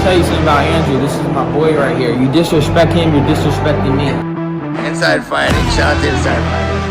tell you something about Andrew. This is my boy right here. You disrespect him, you're disrespecting me. Inside fighting. Shout out to Inside Fighting.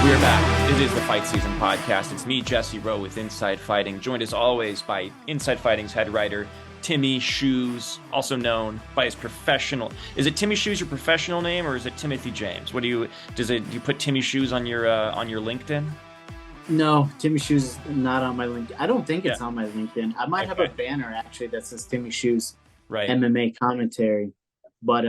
We are back. It is the Fight Season Podcast. It's me, Jesse Rowe, with Inside Fighting, joined as always by Inside Fighting's head writer, Timmy Shoes, also known by his professional. Is it Timmy Shoes your professional name, or is it Timothy James? Do you put Timmy Shoes on your LinkedIn? No, Timmy Shoes is not on my LinkedIn. I don't think it's on my LinkedIn. I might have a banner actually that says Timmy Shoes MMA commentary, but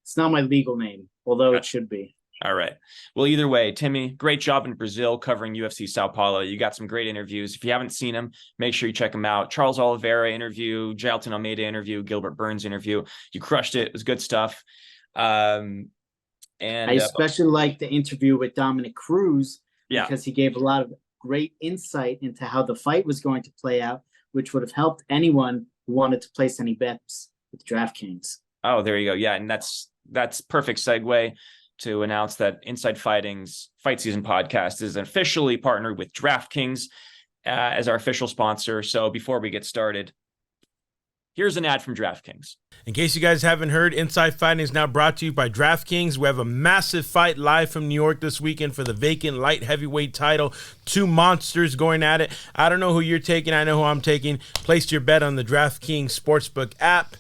it's not my legal name, although it should be. All right. Well, either way, Timmy, great job in Brazil covering UFC Sao Paulo. You got some great interviews. If you haven't seen them, make sure you check them out. Charles Oliveira interview, Jailton Almeida interview, Gilbert Burns interview. You crushed it. It was good stuff. And I especially liked the interview with Dominic Cruz because he gave a lot of great insight into how the fight was going to play out, which would have helped anyone who wanted to place any bets with DraftKings. Oh, there you go. Yeah, and that's perfect segue to announce that Inside Fighting's Fight Season Podcast is officially partnered with DraftKings as our official sponsor. So before we get started, here's an ad from DraftKings. In case you guys haven't heard, Inside Fighting is now brought to you by DraftKings. We have a massive fight live from New York this weekend for the vacant light heavyweight title. Two monsters going at it. I don't know who you're taking. I know who I'm taking. Place your bet on the DraftKings Sportsbook app.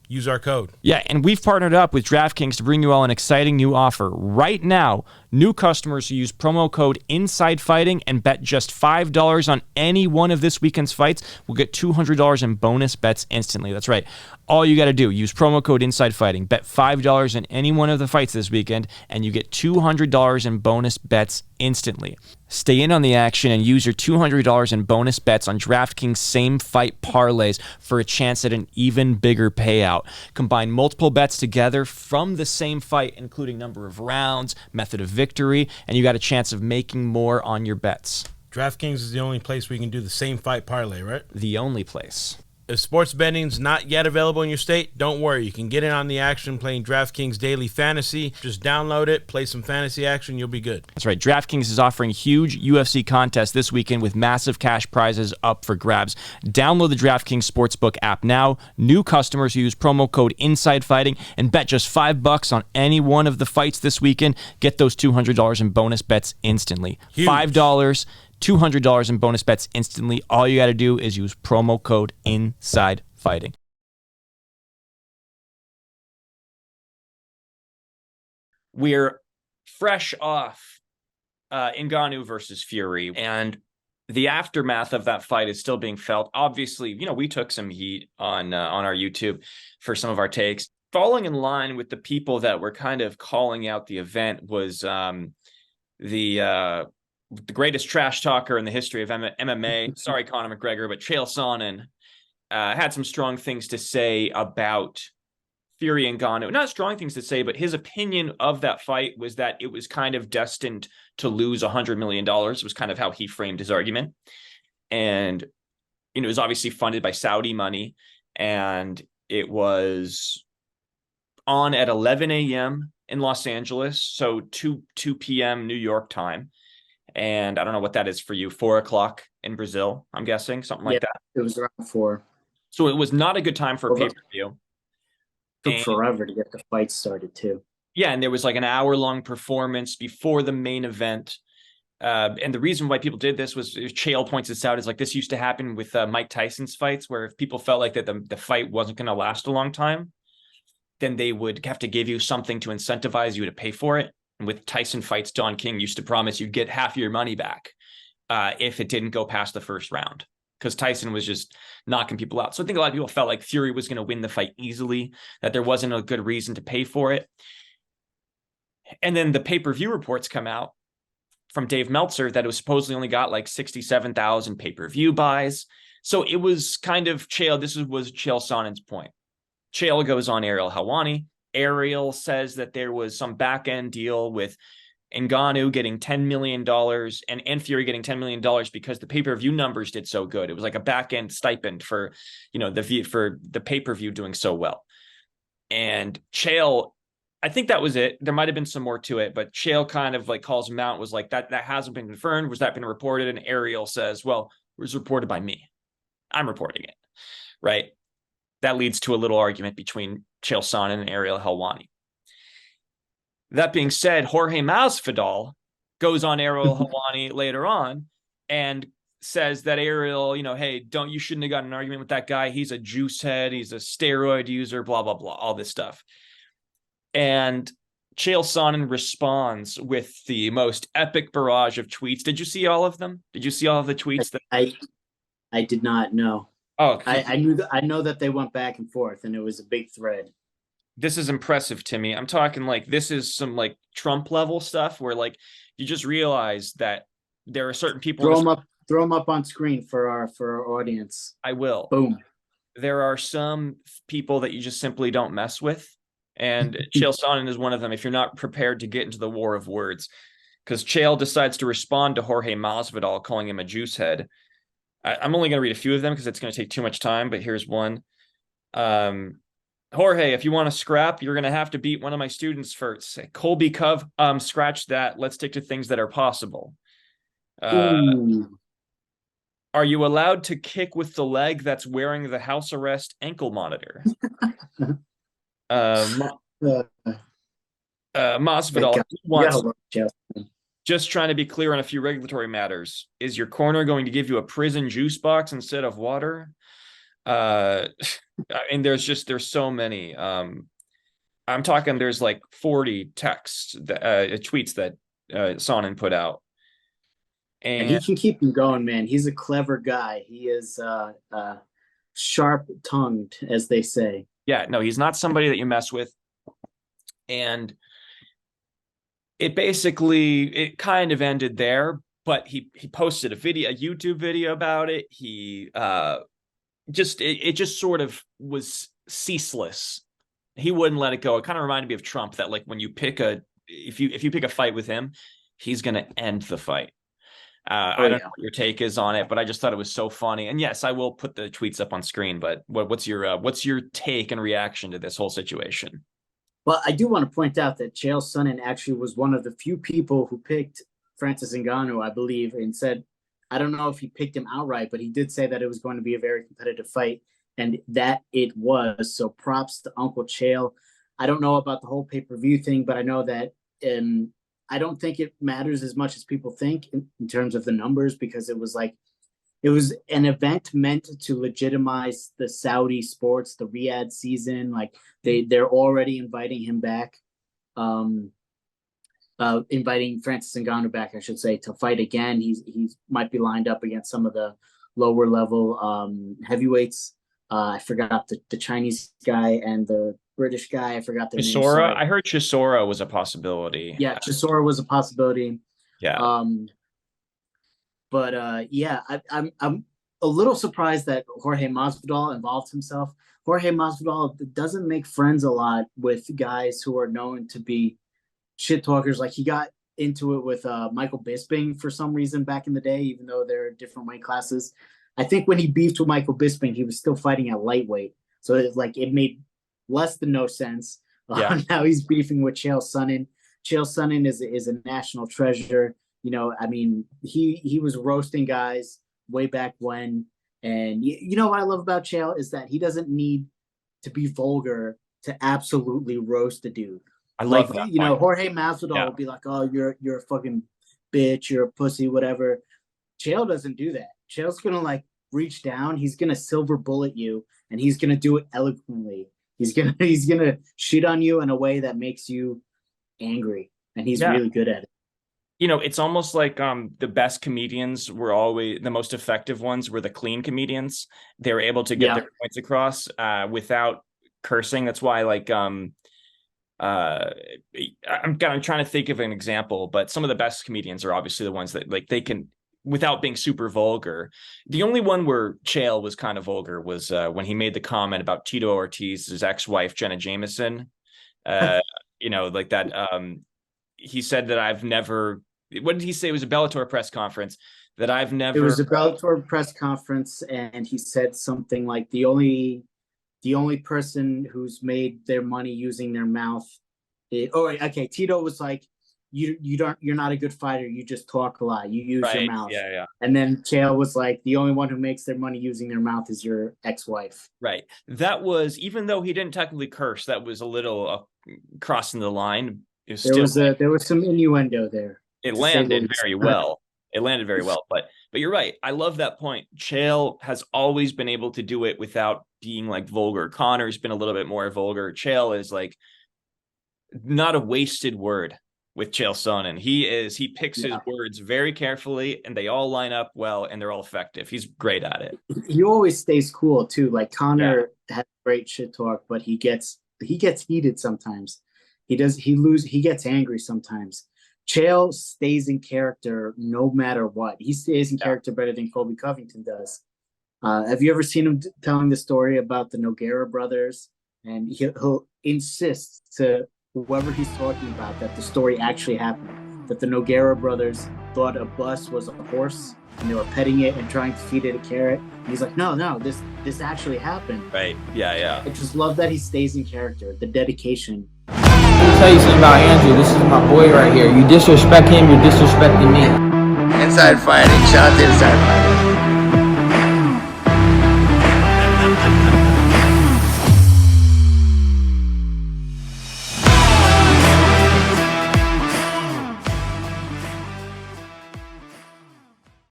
Use our code. Yeah, and we've partnered up with DraftKings to bring you all an exciting new offer. Right now, new customers who use promo code INSIDEFIGHTING and bet just $5 on any one of this weekend's fights will get $200 in bonus bets instantly. That's right. All you got to do, use promo code INSIDEFIGHTING, bet $5 in any one of the fights this weekend, and you get $200 in bonus bets instantly. Stay in on the action and use your $200 in bonus bets on DraftKings same fight parlays for a chance at an even bigger payout. Combine multiple bets together from the same fight, including number of rounds, method of victory, and you got a chance of making more on your bets. DraftKings is the only place where you can do the same fight parlay, right? The only place. If sports betting's not yet available in your state, don't worry. You can get in on the action playing DraftKings Daily Fantasy. Just download it, play some fantasy action, you'll be good. That's right. DraftKings is offering huge UFC contests this weekend with massive cash prizes up for grabs. Download the DraftKings Sportsbook app now. New customers who use promo code INSIDEFIGHTING and bet just $5 on any one of the fights this weekend get those $200 in bonus bets instantly. Huge. $5. $200 in bonus bets instantly. All you got to do is use promo code INSIDEFIGHTING. We're fresh off Ngannou versus Fury, and the aftermath of that fight is still being felt. Obviously, we took some heat on our YouTube for some of our takes. Falling in line with the people that were kind of calling out the event was the greatest trash talker in the history of MMA. Sorry, Conor McGregor, but Chael Sonnen had some strong things to say about Fury and Ngannou. Not strong things to say, but his opinion of that fight was that it was kind of destined to lose $100 million, was kind of how he framed his argument. And, it was obviously funded by Saudi money, and it was on at 11 a.m. in Los Angeles, so 2 p.m. New York time. And I don't know what that is for you, 4 o'clock in Brazil, I'm guessing, something like that. It was around 4. So it was not a good time for a pay-per-view. Took forever to get the fight started, too. Yeah, and there was like an hour-long performance before the main event. And the reason why people did this was, Chael points this out, is like this used to happen with Mike Tyson's fights, where if people felt like that the fight wasn't going to last a long time, then they would have to give you something to incentivize you to pay for it. And with Tyson fights, Don King used to promise you'd get half your money back if it didn't go past the first round, because Tyson was just knocking people out. So I think a lot of people felt like Fury was going to win the fight easily, that there wasn't a good reason to pay for it. And then the pay-per-view reports come out from Dave Meltzer that it was supposedly only got like 67,000 pay-per-view buys. So it was kind of this was Chael Sonnen's point. Chael goes on Ariel Helwani. Ariel says that there was some back-end deal with Ngannou getting $10 million and Fury getting $10 million because the pay-per-view numbers did so good. It was like a back-end stipend for, for the pay-per-view doing so well. And Chael, I think that was it. There might have been some more to it, but Chael kind of like calls him out, was like, that hasn't been confirmed. Was that been reported? And Ariel says, well, it was reported by me. I'm reporting it, right? That leads to a little argument between Chael Sonnen and Ariel Helwani. That being said, Jorge Masvidal goes on Ariel Helwani later on and says that Ariel, hey, you shouldn't have got an argument with that guy. He's a juice head. He's a steroid user, blah, blah, blah, all this stuff. And Chael Sonnen responds with the most epic barrage of tweets. Did you see all of them? Did you see all of the tweets? I did not know. Oh, I know that they went back and forth, and it was a big thread. This is impressive to me. I'm talking like this is some like Trump level stuff where like you just realize that there are certain people. Throw them up on screen for our audience. I will. Boom. There are some people that you just simply don't mess with. And Chael Sonnen is one of them if you're not prepared to get into the war of words. Because Chael decides to respond to Jorge Masvidal, calling him a juice head. I'm only going to read a few of them because it's going to take too much time, but here's one. Jorge, if you want to scrap, you're going to have to beat one of my students first. Colby Cove, scratch that. Let's stick to things that are possible. Are you allowed to kick with the leg that's wearing the house arrest ankle monitor? Masvidal wants, just trying to be clear on a few regulatory matters. Is your corner going to give you a prison juice box instead of water? And there's so many. I'm talking there's like 40 texts, tweets that Sonnen put out. And he can keep him going, man. He's a clever guy. He is sharp-tongued, as they say. Yeah, no, he's not somebody that you mess with. And it kind of ended there, but he posted a YouTube video about it. He it just sort of was ceaseless. He wouldn't let it go. It kind of reminded me of Trump, that like when you pick if you pick a fight with him, he's going to end the fight. I don't know what your take is on it, but I just thought it was so funny. And yes, I will put the tweets up on screen, but what's your take and reaction to this whole situation? Well, I do want to point out that Chael Sonnen actually was one of the few people who picked Francis Ngannou, I believe, and said, I don't know if he picked him outright, but he did say that it was going to be a very competitive fight, and that it was. So props to Uncle Chael. I don't know about the whole pay-per-view thing, but I know that I don't think it matters as much as people think in terms of the numbers, because it was an event meant to legitimize the Saudi sports, the Riyadh season. Like they're already inviting him back, inviting Francis Ngannou back, I should say, to fight again. He might be lined up against some of the lower level heavyweights. I forgot the Chinese guy and the British guy. I forgot their names. I heard Chisora was a possibility. Yeah, Chisora was a possibility. Yeah. I'm a little surprised that Jorge Masvidal involved himself. Jorge Masvidal doesn't make friends a lot with guys who are known to be shit talkers. Like he got into it with Michael Bisping for some reason back in the day, even though they're different weight classes. I think when he beefed with Michael Bisping, he was still fighting at lightweight. So it made less than no sense. Now he's beefing with Chael Sonnen. Chael Sonnen is a national treasure. I mean, he was roasting guys way back when. And you know what I love about Chael is that he doesn't need to be vulgar to absolutely roast a dude. I love that. Jorge Masvidal will be like, oh, you're a fucking bitch, you're a pussy, whatever. Chael doesn't do that. Chael's going to like reach down. He's going to silver bullet you, and he's going to do it eloquently. He's gonna shit on you in a way that makes you angry, and he's really good at it. It's almost like the best comedians were always the most effective ones were the clean comedians. They were able to get their points across without cursing. That's why, like, I'm trying to think of an example, but some of the best comedians are obviously the ones that like they can, without being super vulgar. The only one where Chael was kind of vulgar was when he made the comment about Tito Ortiz's ex-wife, Jenna Jameson. Like that. He said that I've never, what did he say? It was a Bellator press conference that I've never. It was a Bellator press conference, and he said something like the only person who's made their money using their mouth Okay. Tito was like, you're not a good fighter. You just talk a lot. You use your mouth. Yeah. And then Chael was like, the only one who makes their money using their mouth is your ex-wife. Right. That was, even though he didn't technically curse, that was a little crossing the line. There was some innuendo there. It landed very well. It landed very well. But you're right. I love that point. Chael has always been able to do it without being like vulgar. Conor's been a little bit more vulgar. Chael is like not a wasted word with Chael Sonnen. He picks his words very carefully, and they all line up well, and they're all effective. He's great at it. He always stays cool too. Like Conor has great shit talk, but he gets heated sometimes. He gets angry sometimes. Chael stays in character no matter what. He stays in character better than Colby Covington does. Have you ever seen him telling the story about the Nogueira brothers? And he'll insist to whoever he's talking about that the story actually happened. That the Nogueira brothers thought a bus was a horse and they were petting it and trying to feed it a carrot. And he's like, no, this actually happened. Right. Yeah. I just love that he stays in character. The dedication. Let me tell you something about Andrew. This is my boy right here. You disrespect him, you're disrespecting me. Inside fighting, shout out to Inside Fighting.